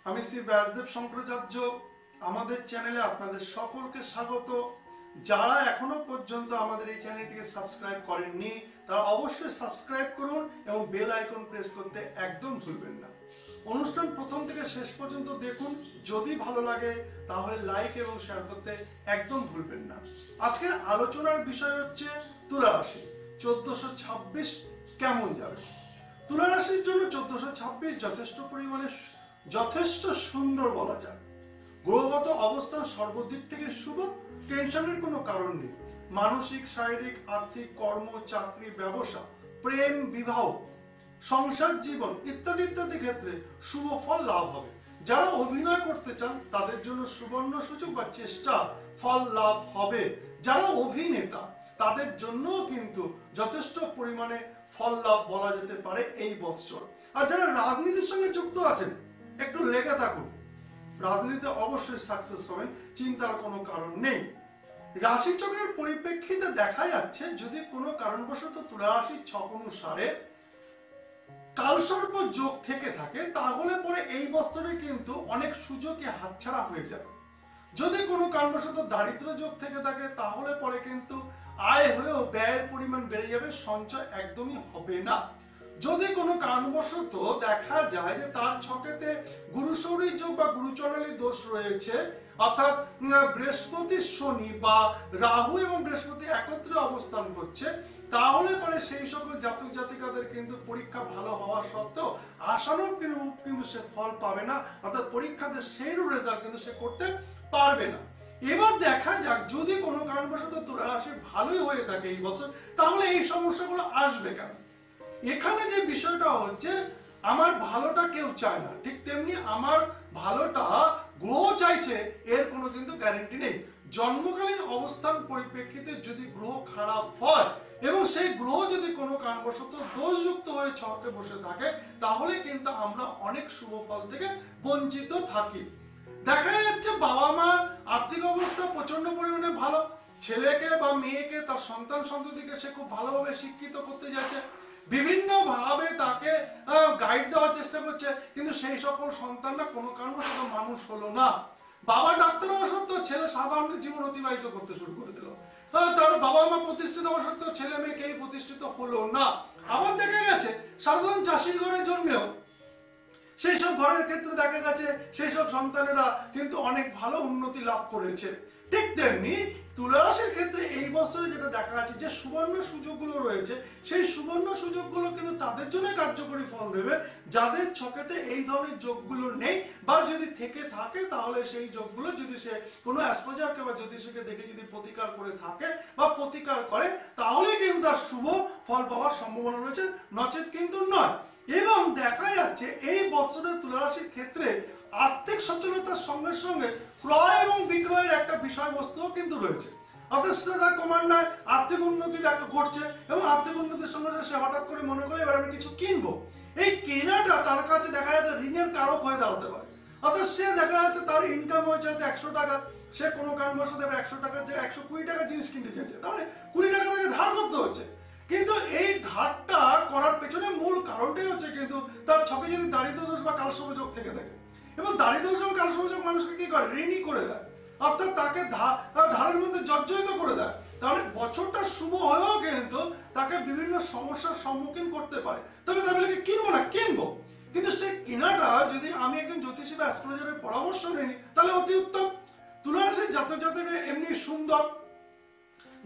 আমি শ্রী ব্যাসদেব শঙ্করাচার্য আমাদের চ্যানেলে আপনাদের সকলকে স্বাগত। যারা এখনো পর্যন্ত আমাদের এই চ্যানেলটিকে সাবস্ক্রাইব করেননি তারা অবশ্যই সাবস্ক্রাইব করুন এবং বেল আইকন প্রেস করতে একদম ভুলবেন না। অনুষ্ঠান প্রথম থেকে শেষ পর্যন্ত দেখুন, যদি ভালো লাগে তাহলে লাইক এবং শেয়ার করতে একদম ভুলবেন না। আজকের আলোচনার বিষয় হচ্ছে তুলা রাশি 1426 কেমন যাবে। তুলা রাশির জন্য 1426 যথেষ্ট সুন্দর বলা যায়। গ্রহগত অবস্থান সর্বদিক থেকে শুভ, টেনশনের কোনো কারণ নেই। মানসিক, শারীরিক, আর্থিক, কর্ম, চাকরি, ব্যবসা, প্রেম, বিবাহ, সংসার জীবন ইত্যাদি ইত্যাদি ক্ষেত্রে শুভ ফল লাভ হবে। যারা অভিনয় করতে চান তাদের জন্য সুবর্ণ সুযোগ বা চেষ্টা ফল লাভ হবে। যারা অভিনেতা তাদের জন্য কিন্তু যথেষ্ট পরিমাণে ফল লাভ বলা যেতে পারে এই বৎসর। আর যারা রাজনীতির সঙ্গে যুক্ত আছেন একটু লেগে থাকুন, রাজনীতিতে অবশ্যই সাকসেস হবেন, চিন্তার কোনো কারণ নেই। রাশিচক্রের পরিপ্রেক্ষিতে দেখা যাচ্ছে যদি কোনো কারণবশত তুলা রাশির ছক অনুসারে কালসর্প যোগ থেকে থাকে তাহলে পরে এই বছরে কিন্তু অনেক সুযোগই হাতছাড়া হয়ে যাবে। যদি কোনো কারণবশত দারিদ্র যোগ থেকে থাকে তাহলে পরে কিন্তু আয় হয়েও ব্যয়ের পরিমাণ বেড়ে যাবে, সঞ্চয় একদমই হবে না। যদি কোনো কারণবশত দেখা যায় যে তার ছকেতে গুরুশৌরী যোগ বা গুরুচণ্ডালী দোষ রয়েছে, অর্থাৎ বৃহস্পতি শনি বা রাহু এবং বৃহস্পতি একত্রে অবস্থান করছে, তাহলে পরে সেই সকল জাতক জাতিকাদের কিন্তু পরীক্ষা ভালো হওয়া সত্ত্বেও আশানুরূপ কিন্তু সে ফল পাবে না, অর্থাৎ পরীক্ষাতে সেইরূপ রেজাল্ট কিন্তু সে করতে পারবে না। এবার দেখা যাক যদি কোনো কারণবশত তুলা রাশি ভালোই হয়ে থাকে এই বছর, তাহলে এই সমস্যাগুলো আসবে কেন। এখানে যে বিষয়টা হচ্ছে, আমার ভালোটা কেউ চায় না, ঠিক তেমনি আমার ভালোটা গ্রহ চাইছে, এর কোনো কিন্তু গ্যারান্টি নেই। জন্মকালীন অবস্থান পরিপ্রেক্ষিতে যদি গ্রহ খারাপ হয় এবং সেই গ্রহ যদি কোনো কারণবশত দোষযুক্ত হয়ে ছকে বসে থাকে তাহলে কিন্তু আমরা অনেক শুভ ফল থেকে বঞ্চিত থাকি। দেখা যাচ্ছে বাবা মা আর্থিক অবস্থা প্রচন্ড পরিমাণে ভালো, ছেলেকে বা মেয়েকে তার সন্তান সন্ততিকে সে খুব ভালোভাবে শিক্ষিত করতে যাচ্ছে, বিভিন্ন ভাবে তাকে গাইড দেওয়ার চেষ্টা করছে, কিন্তু সেই সকল সন্তানরা কোনো কারণবশত মানুষ হলো না। বাবা ডাক্তার হওয়া সত্ত্বেও ছেলে সাধারণ জীবন অতিবাহিত করতে শুরু করে দিল। তার বাবা মা প্রতিষ্ঠিত হওয়া সত্ত্বেও ছেলে মেয়ে কেউ প্রতিষ্ঠিত হলো না। আবার দেখা গেছে সাধারণ চাষির ঘরে জন্মেও সেই সব ঘরের ক্ষেত্রে দেখা গেছে সেই সব সন্তানেরা কিন্তু অনেক ভালো উন্নতি লাভ করেছে। ঠিক তেমনি তুলা রাশির ক্ষেত্রে এই বছরে যেটা দেখা যাচ্ছে যে সুবর্ণ সুযোগগুলো রয়েছে, সেই সুবর্ণ সুযোগগুলো কিন্তু তাদের জন্য কার্যকরী ফল দেবে যাদের ছকেতে এই ধরনের যোগগুলো নেই, বা যদি থেকে থাকে তাহলে সেই যোগগুলো যদি সে কোনো অ্যাস্ট্রোলজারকে বা জ্যোতিষীকে দেখে যদি প্রতিকার করে থাকে বা প্রতিকার করে তাহলে কিন্তু তার শুভ ফল পাওয়ার সম্ভাবনা রয়েছে, নচেত কিন্তু নয়। এবং দেখা যাচ্ছে এই বছরের তুলা রাশির ক্ষেত্রে আর্থিক সচ্ছলতার সঙ্গে সঙ্গে ক্রয় এবং বিক্রয়ের একটা বিষয়বস্তুও কিন্তু রয়েছে, অর্থাৎ তার কমান্ডায় আর্থিক উন্নতি দেখা ঘটছে এবং আর্থিক উন্নতির সঙ্গে সে হঠাৎ করে মনে করে এবার আমি কিছু কিনবো। এই কেনাটা তার কাছে দেখা যাচ্ছে ঋণের কারক হয়ে দাঁড়াতে পারে, অর্থাৎ সে দেখা যাচ্ছে তার ইনকাম হয়েছে হয়তো 100 টাকা, সে কোনো কারণবশত 100 টাকার যে 120 টাকার জিনিস কিনতে চাইছে, তাহলে 20 টাকা তাকে ধার করতে হচ্ছে। কিন্তু এই ধারটা করার পেছনে মূল কারণটাই হচ্ছে কিন্তু তার ছকে যদি দারিদ্র দোষ বা কালসর্প যোগ থেকে থাকে, এবং দারিদ্র দোষ এবং কালসর্প যোগ মানুষকে কি করে, ঋণী করে দেয়, অর্থাৎ তাকে ধারের মধ্যে জর্জরিত করে দেয়। তাহলে বছরটা শুভ হয়েও কিন্তু তাকে বিভিন্ন সমস্যার সম্মুখীন করতে পারে। তবে তাহলে কিনবো না, কিনবো, কিন্তু সে কেনাটা যদি আমি একজন জ্যোতিষী বা অ্যাস্ট্রোলজারের পরামর্শ নিই তাহলে অতি উত্তম। তুলা রাশির জাতক জাতিকা এমনি সুন্দর,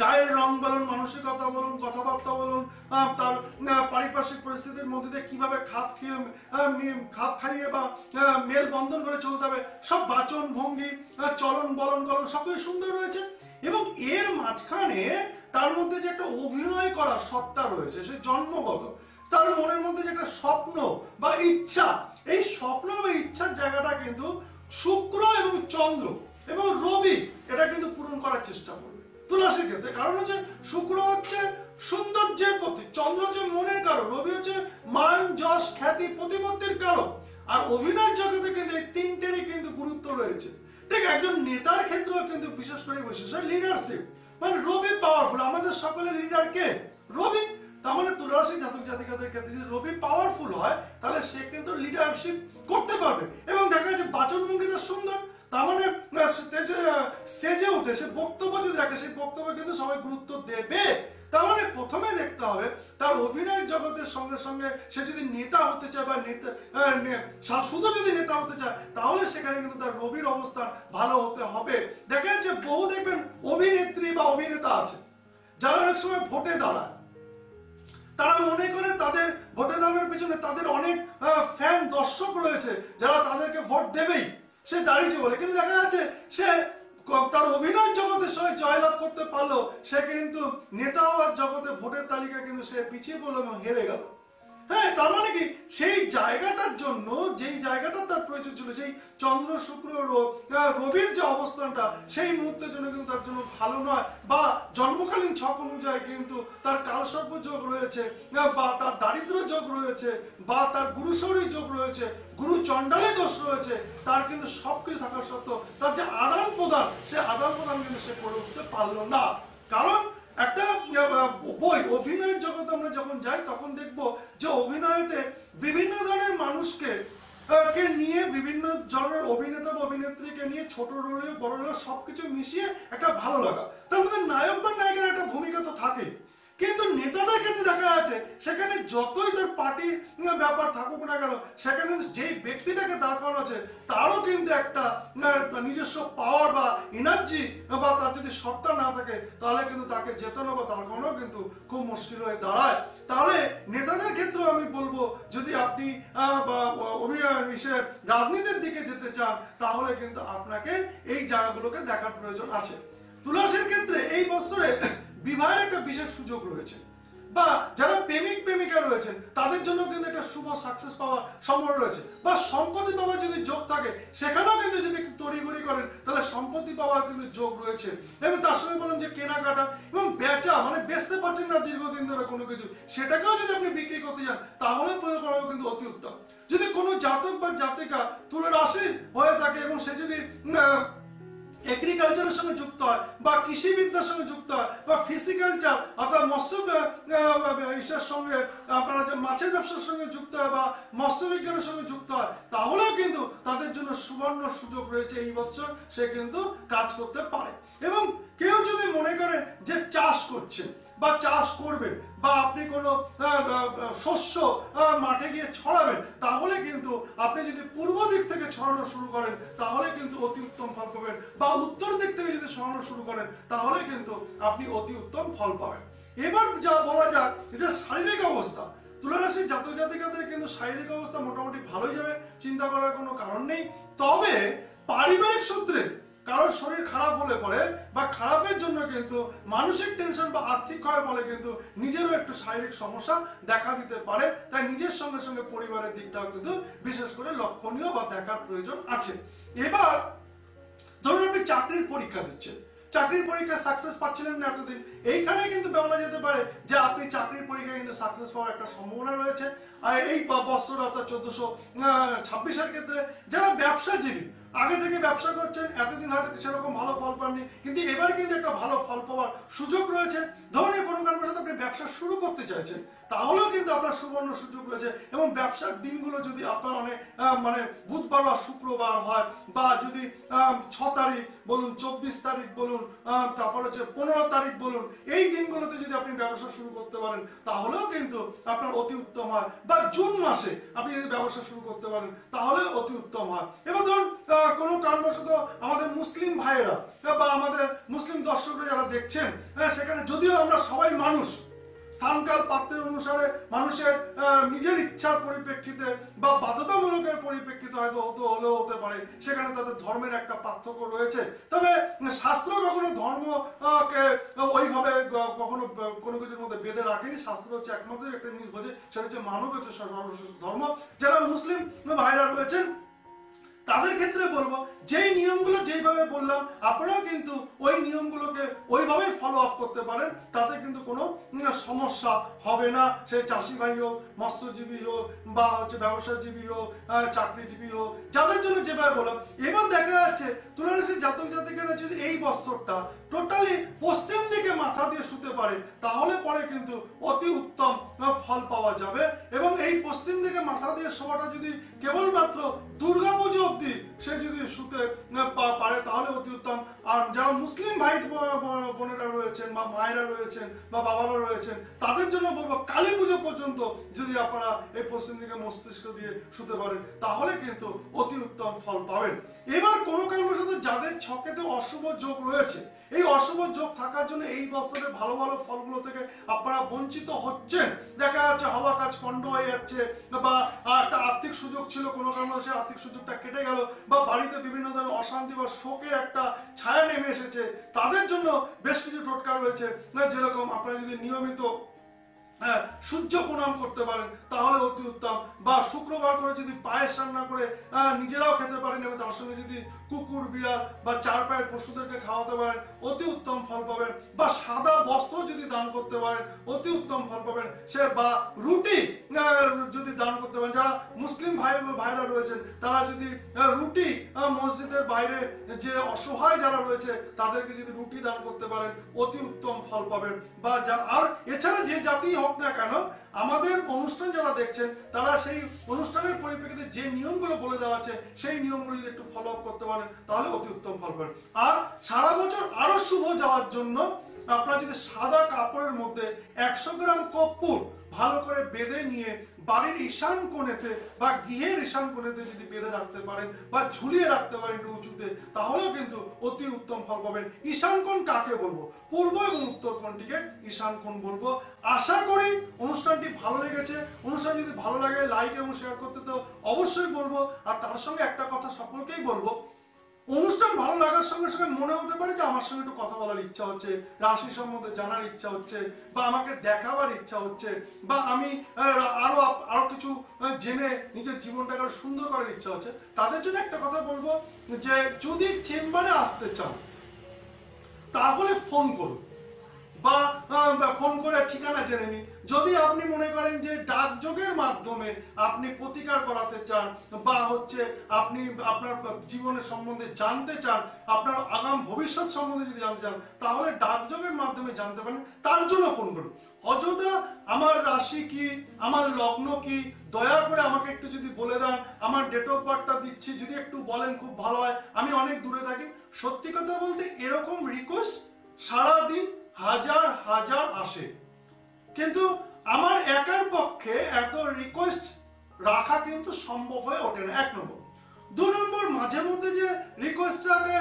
গায়ের রং বলুন, মানসিকতা বলুন, কথাবার্তা বলুন, তার পারিপার্শ্বিক পরিস্থিতির মধ্যে দিয়ে কিভাবে খাপ খাইয়ে বা মেল বন্ধন করে চলতে হবে, সব বাচন ভঙ্গি, চলন বলন গলন সবকিছু সুন্দর রয়েছে। এবং এর মাঝখানে তার মধ্যে যে একটা অভিনয় করার সত্তা রয়েছে, সে জন্মগত, তার মনের মধ্যে যে একটা স্বপ্ন বা ইচ্ছা, এই স্বপ্ন বা ইচ্ছার জায়গাটা কিন্তু শুক্র এবং চন্দ্র এবং রবি এটা কিন্তু পূরণ করার চেষ্টা করবে তুলা রাশির ক্ষেত্রে। কারণ হচ্ছে শুক্র হচ্ছে সৌন্দর্যের প্রতীক, চন্দ্র হচ্ছে মনের কারণ, রবি হচ্ছে মান যশ খ্যাতি প্রতিপত্তির কারণ, আর অভিনয় জগতে কিন্তু এই তিনটেরই কিন্তু গুরুত্ব রয়েছে। ঠিক একজন নেতার ক্ষেত্রেও কিন্তু বিশেষ করে বৈশিষ্ট্য লিডারশিপ, মানে রবি পাওয়ারফুল। আমাদের সকলের লিডার কে? রবি। তার মানে তুলা রাশি জাতক জাতিকাদের ক্ষেত্রে যদি রবি পাওয়ারফুল হয় তাহলে সে কিন্তু লিডারশিপ করতে পারবে। এবং দেখা যাচ্ছে বাচনভঙ্গি তার সুন্দর, তার মানে স্টেজে উঠে সে বক্তব্য যদি রাখে সেই বক্তব্য কিন্তু সবাই গুরুত্ব দেবে। তার মানে প্রথমে দেখতে হবে তার অভিনয় জগতের সঙ্গে সঙ্গে সে যদি নেতা হতে চায় বা শুধু যদি নেতা হতে চায় তাহলে সেখানে কিন্তু তার রবির অবস্থান ভালো হতে হবে। দেখা যাচ্ছে বহু দেখবেন অভিনেত্রী বা অভিনেতা আছে যারা অনেক সময় ভোটে দাঁড়ায়, তারা মনে করে তাদের ভোটে দাঁড়ানোর পিছনে তাদের অনেক ফ্যান দর্শক রয়েছে যারা তাদেরকে ভোট দেবেই, সে দাঁড়িয়েছে বলে। কিন্তু দেখা যাচ্ছে সে তার অভিনয় জগতের সঙ্গে জয়লাভ করতে পারলো, সে কিন্তু নেতা হওয়ার জগতে ভোটের তালিকা কিন্তু সে পিছিয়ে পড়লো এবং হেরে গেল। হ্যাঁ, তার মানে কি সেই জায়গাটার জন্য যেই জায়গাটা তার প্রয়োজন ছিল, সেই চন্দ্র শুক্র রবির যে অবস্থানটা সেই মুহূর্তের জন্য কিন্তু তার জন্য ভালো নয়, বা জন্মকালীন ছক অনুযায়ী কিন্তু তার কালসর্প যোগ রয়েছে, বা তার দারিদ্র যোগ রয়েছে, বা তার গুরুশরী যোগ রয়েছে, গুরু চণ্ডালে দোষ রয়েছে, তার কিন্তু সবকিছু থাকা সত্ত্বেও তার যে আদান প্রদান, সে আদান প্রদান কিন্তু সে করে উঠতে পারলো না। কারণ একটা বই অভিনয়ের জগতে আমরা যখন যাই তখন দেখবো যে অভিনয়তে বিভিন্ন ধরনের মানুষকে নিয়ে, বিভিন্ন ধরনের অভিনেতা বা অভিনেত্রীকে নিয়ে, ছোট রোলে বড় রোলে সবকিছু মিশিয়ে একটা ভালো লাগা, তার মধ্যে নায়ক বা নায়িকার একটা ভূমিকা তো থাকে। কিন্তু নেতাদের ক্ষেত্রে দেখা যাচ্ছে সেখানে যতই তার পার্টির ব্যাপার থাকুক না কেন, সেখানে যেই ব্যক্তিটাকে দাঁড় করানো আছে তারও কিন্তু একটা নিজস্ব পাওয়ার বা এনার্জি বা তার যদি সত্তা না থাকে তাহলে কিন্তু তাকে জেতানো বা দাঁড় করানো কিন্তু খুব মুশকিল হয়ে দাঁড়ায়। তাহলে নেতাদের ক্ষেত্রেও আমি বলবো যদি আপনি রাজনীতির দিকে যেতে চান তাহলে কিন্তু আপনাকে এই জায়গাগুলোকে দেখার প্রয়োজন আছে। তুলা রাশির ক্ষেত্রে এই বছরে বিবাহের একটা বিশেষ সুযোগ রয়েছে, বা যারা প্রেমিক প্রেমিকা রয়েছেন তাদের জন্য কিন্তু একটা শুভ সাকসেস পাওয়ার সম্ভাবনা রয়েছে, বা সম্পত্তি পাওয়ার যদি যোগ থাকে সেখানেও কিন্তু যদি একটু তড়িঘড়ি করেন তাহলে সম্পত্তি পাওয়ার কিন্তু যোগ রয়েছে। এবং তার সঙ্গে বলেন যে কেনাকাটা এবং বেচা, মানে বেচতে পারছেন না দীর্ঘদিন ধরে কোনো কিছু, সেটাকেও যদি আপনি বিক্রি করতে যান তাহলে প্রয়োগ করাও কিন্তু অতি উত্তম। যদি কোনো জাতক বা জাতিকা তুলা রাশির হয়ে থাকে এবং সে যদি এগ্রিকালচারের সঙ্গে যুক্ত হয়, বা কৃষিবিদ্যার সঙ্গে যুক্ত হয়, বা ফিসিকালচার অর্থাৎ মৎস্য ইসের সঙ্গে আপনারা যে মাছের ব্যবসার সঙ্গে যুক্ত হয়, বা মৎস্য বিজ্ঞানের সঙ্গে যুক্ত হয়, তাহলেও কিন্তু তাদের জন্য সুবর্ণ সুযোগ রয়েছে এই বছর, সে কিন্তু কাজ করতে পারে। এবং কেউ যদি মনে করেন যে চাষ করছেন বা চাষ করবেন, বা আপনি কোনো শস্য মাঠে গিয়ে ছড়াবেন, তাহলে কিন্তু আপনি যদি পূর্ব দিক থেকে ছড়ানো শুরু করেন তাহলে কিন্তু অতি উত্তম ফল পাবেন, বা উত্তর দিক থেকে যদি ছড়ানো শুরু করেন তাহলে কিন্তু আপনি অতি উত্তম ফল পাবেন। এবার যা বলা যাক যে শারীরিক অবস্থা, তুলা রাশির জাতক জাতিকাদের কিন্তু শারীরিক অবস্থা মোটামুটি ভালোই যাবে, চিন্তা করার কোনো কারণ নেই। তবে পারিবারিক সূত্রে কারোর শরীর খারাপ হলে পরে বা খারাপের জন্য কিন্তু মানসিক টেনশন বা আর্থিক ক্ষয়ের ফলে কিন্তু নিজেরও একটু শারীরিক সমস্যা দেখা দিতে পারে। তাই নিজের সঙ্গে সঙ্গে পরিবারের দিকটাও কিন্তু বিশেষ করে লক্ষণীয় বা দেখার প্রয়োজন আছে। এবার ধরুন আপনি চাকরির পরীক্ষা দিচ্ছেন, চাকরির পরীক্ষায় সাকসেস পাচ্ছিলেন না এতদিন, এইখানে কিন্তু বলা যেতে পারে যে আপনি চাকরির পরীক্ষায় কিন্তু সাকসেস পাওয়ার একটা সম্ভাবনা রয়েছে। আর এই বছর অর্থাৎ 1426-এর ক্ষেত্রে যারা ব্যবসাজীবী, আগে থেকে ব্যবসা করছেন, এতদিন হয়তো সেরকম ভালো ফল পাননি, কিন্তু এবার কিন্তু একটা ভালো ফল পাওয়ার সুযোগ রয়েছে। ধরুন কোনো কারণের সাথে আপনি ব্যবসা শুরু করতে চাইছেন, তাহলেও কিন্তু আপনার সুবর্ণ সুযোগ রয়েছে। এবং ব্যবসার দিনগুলো যদি আপনার মানে বুধবার বা শুক্রবার হয়, বা যদি 6 তারিখ বলুন, 24 তারিখ বলুন, তারপর হচ্ছে 15 তারিখ বলুন, এই দিনগুলোতে যদি আপনি ব্যবসা শুরু করতে পারেন তাহলেও কিন্তু আপনার অতি উত্তম হয়। বা জুন মাসে আপনি যদি ব্যবসা শুরু করতে পারেন তাহলে অতি উত্তম হয়। এবার ধরুন কোনো কারণবশত আমাদের মুসলিম ভাইয়েরা বা আমাদের মুসলিম দর্শকরা যারা দেখছেন, সেখানে যদিও আমরা সবাই মানুষ, স্থানকাল পাত্রের অনুসারে মানুষের নিজের ইচ্ছার পরিপ্রেক্ষিতে বা বাধ্যতামূলকের পরিপ্রেক্ষিতে হয়তো হলেও হতে পারে, সেখানে তাদের ধর্মের একটা পার্থক্য রয়েছে। তবে শাস্ত্র কখনো ধর্মকে ওইভাবে কখনো কোনো কিছুর মধ্যে বেঁধে রাখেনি। শাস্ত্র হচ্ছে একমাত্র একটা জিনিস বোঝে, সেটা হচ্ছে মানব হচ্ছে সর্বশ্রেষ্ঠ ধর্ম। যারা মুসলিম ভাইরা রয়েছেন তাদের ক্ষেত্রে বলবো যেই নিয়মগুলো যেইভাবে বললাম আপনারাও কিন্তু ওই নিয়মগুলোকে ওইভাবে ফলো আপ করতে পারেন, তাতে কিন্তু কোনো সমস্যা হবে না। সে চাষি ভাই হোক, মৎস্যজীবী হোক, বা হচ্ছে ব্যবসাজীবী হোক, চাকরিজীবী হোক, যাদের জন্য যেভাবে বললাম। এবার দেখা যাচ্ছে তুলা রাশির জাতক জাতিকারা যদি এই বছরটা টোটালি পশ্চিম দিকে মাথা দিয়ে শুতে পারে তাহলে পরে কিন্তু অতি উত্তম ফল পাওয়া যাবে। এবং এই পশ্চিম দিকে মাথা দিয়ে রাতের সময়টা যদি কেবলমাত্র দুর্গাপুজো অবধি সে যদি শুতে পারে তাহলে অতি উত্তম। আর যারা মুসলিম ভাই বোনেরা রয়েছেন বা মায়েরা রয়েছেন বা বাবারা রয়েছেন তাদের জন্য বলবো কালী পুজো পর্যন্ত যদি আপনারা এই পশ্চিম দিকে মস্তিষ্ক দিয়ে শুতে পারেন তাহলে কিন্তু অতি উত্তম ফল পাবেন। এবার কোনো কারণবশত যাদের ছকেতে অশুভ যোগ রয়েছে, এই অশুভ যোগ থাকার জন্য এই বছরের ভালো ভালো ফলগুলো থেকে আপনারা বঞ্চিত হচ্ছেন। দেখা যাচ্ছে হওয়া কাজ পণ্ড হয়ে যাচ্ছে, বা একটা আর্থিক সুযোগ ছিল কোনো কারণে সেই আর্থিক সুযোগটা কেটে গেল, বা বাড়িতে বিভিন্ন ধরনের অশান্তি বা শোকের একটা ছায়া নেমে এসেছে। তাদের জন্য বেশ কিছু টোটকা রয়েছে, যেরকম আপনারা যদি নিয়মিত সূর্য প্রণাম করতে পারেন তাহলে অতি উত্তম, বা শুক্রবার করে যদি পায়েস রান্না করে নিজেরাও খেতে পারেন এবং তার সঙ্গে যদি কুকুর বিড়াল বা চার পায়ের পশুদেরকে খাওয়াতে পারেন অতি উত্তম ফল পাবেন, বা সাদা বস্ত্র যদি দান করতে পারেন অতি উত্তম ফল পাবেন। সে বা রুটি যদি দান করতে পারেন, যারা মুসলিম ভাইরা রয়েছেন তারা যদি রুটি মসজিদের বাইরে যে অসহায় যারা রয়েছে তাদেরকে যদি রুটি দান করতে পারেন অতি উত্তম ফল পাবেন। বা আর এছাড়া যে জাতিই হোক না কেন আমাদের অনুষ্ঠান যারা দেখছেন তারা সেই অনুষ্ঠানের পরিপ্রেক্ষিতে যে নিয়মগুলো বলে দেওয়া আছে সেই নিয়মগুলো যদি একটু ফলো আপ করতে পারেন তাহলে অতি উত্তম ফল পাবেন। আর সারা বছর আরো শুভ যাওয়ার জন্য আপনারা যদি সাদা কাপড়ের মধ্যে 100 গ্রাম কর্পূর ভালো করে বেঁধে নিয়ে বাড়ির ঈশান কোণেতে বা গৃহের ঈশান কোণেতে যদি বেঁধে রাখতে পারেন বা ঝুলিয়ে রাখতে পারেন একটু উঁচুতে তাহলেও কিন্তু অতি উত্তম ফল পাবেন। ঈশান কোণ কাকে বলবো? পূর্ব এবং উত্তর কোণটিকে ঈশান কোণ বলবো। আশা করি অনুষ্ঠানটি ভালো লেগেছে। অনুষ্ঠান যদি ভালো লাগে লাইক এবং শেয়ার করতে তো অবশ্যই বলবো। আর তার সঙ্গে একটা কথা সকলকেই বলবো, অনুষ্ঠান ভালো লাগার সঙ্গে সঙ্গে মনে হতে পারে যে আমার সঙ্গে একটু কথা বলার ইচ্ছা হচ্ছে, রাশি সম্বন্ধে জানার ইচ্ছা হচ্ছে, বা আমাকে দেখাবার ইচ্ছা হচ্ছে, বা আমি আরো কিছু জেনে নিজের জীবনটাকে আরো সুন্দর করার ইচ্ছা হচ্ছে। তাদের জন্য একটা কথা বলবো যে যদি চেম্বারে আসতে চান তাহলে ফোন করুন, বা ফোন করে ঠিকানা জেনে নিন। যদি আপনি মনে করেন যে ডাকযোগের মাধ্যমে আপনি প্রতিকার করাতে চান, বা হচ্ছে আপনি আপনার জীবনের সম্বন্ধে জানতে চান, আপনার আগাম ভবিষ্যৎ সম্বন্ধে যদি জানতে চান তাহলে ডাকযোগের মাধ্যমে জানতে পারেন, তার জন্য ফোন করুন। অযথা আমার রাশি কি, আমার লগ্ন কি, দয়া করে আমাকে একটু যদি বলে দেন, আমার ডেট অফ বার্থটা দিচ্ছি যদি একটু বলেন খুব ভালো হয়। আমি অনেক দূরে থাকি, সত্যি কথা বলতে এরকম রিকোয়েস্ট সারাদিন হাজার হাজার আসে, কিন্তু আমার একার পক্ষে এত রিকোয়েস্ট রাখা কিন্তু সম্ভব হয়ে ওঠে না। 1 নম্বর। 2 নম্বর, মাঝে মধ্যে যে রিকোয়েস্টটাকে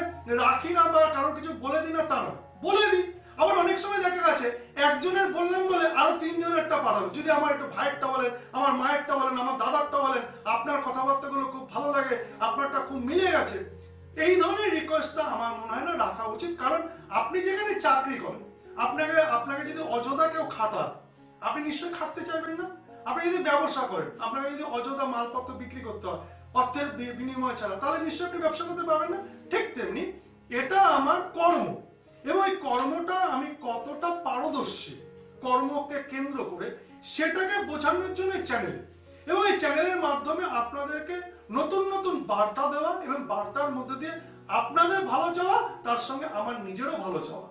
রাখি না বা কারো কিছু বলে দিই না তা না, বলে দিই। আবার অনেক সময় দেখা গেছে একজনের বললাম বলে আরো 3 জনেরটা পাঠাবো। যদি আমার একটু ভাইয়েরটা বলেন, আমার মায়েরটা বলেন, আমার দাদারটা বলেন, আপনার কথাবার্তাগুলো খুব ভালো লাগে, আপনারটা খুব মিলে গেছে, এই ধরনের রিকোয়েস্টটা আমার মনে হয় না রাখা উচিত। কারণ আপনি যেখানে চাকরি করেন আপনাকে যদি অযথা কেউ খাটান আপনি নিশ্চয়ই খাটতে চাইবেন না। আপনি যদি ব্যবসা করেন আপনাকে যদি অযথা মালপত্র বিক্রি করতে হয় অর্থের বিনিময় ছাড়া, তাহলে নিশ্চয়ই আপনি ব্যবসা করতে পারবেন না। ঠিক তেমনি এটা আমার কর্ম, এবং এই কর্মটা আমি কতটা পারদর্শী কর্মকে কেন্দ্র করে সেটাকে বোঝানোর জন্য এই চ্যানেল, এবং এই চ্যানেলের মাধ্যমে আপনাদেরকে নতুন নতুন বার্তা দেওয়া এবং বার্তার মধ্যে দিয়ে আপনাদের ভালো চাওয়া, তার সঙ্গে আমার নিজেরও ভালো চাওয়া।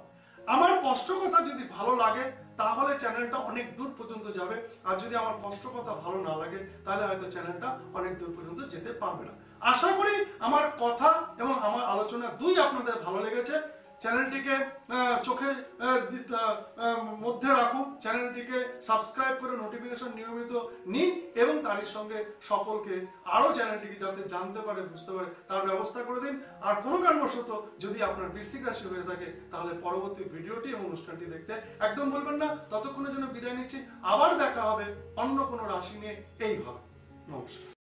আমার স্পষ্ট কথা যদি ভালো লাগে তাহলে চ্যানেলটা অনেক দূর পর্যন্ত যাবে, আর যদি আমার স্পষ্ট কথা ভালো না লাগে তাহলে হয়তো চ্যানেলটা অনেক দূর পর্যন্ত যেতে পারবে না। আশা করি আমার কথা এবং আমার আলোচনা দুই আপনাদের ভালো লেগেছে। চ্যানেলটিকে চোখে মধ্যে রাখুন, চ্যানেলটিকে সাবস্ক্রাইব করে নোটিফিকেশন নিয়মিত নিন, এবং তারই সঙ্গে সকলকে আরো চ্যানেলটিকে যাতে জানতে পারে বুঝতে পারে তার ব্যবস্থা করে দিন। আর কোনো কারণবশত যদি আপনার বৃশ্চিক রাশি হয়ে থাকে তাহলে পরবর্তী ভিডিওটি এবং অনুষ্ঠানটি দেখতে একদম ভুলবেন না। ততক্ষণের জন্য বিদায় নিচ্ছি, আবার দেখা হবে অন্য কোনো রাশি নিয়ে এইভাবে। নমস্কার।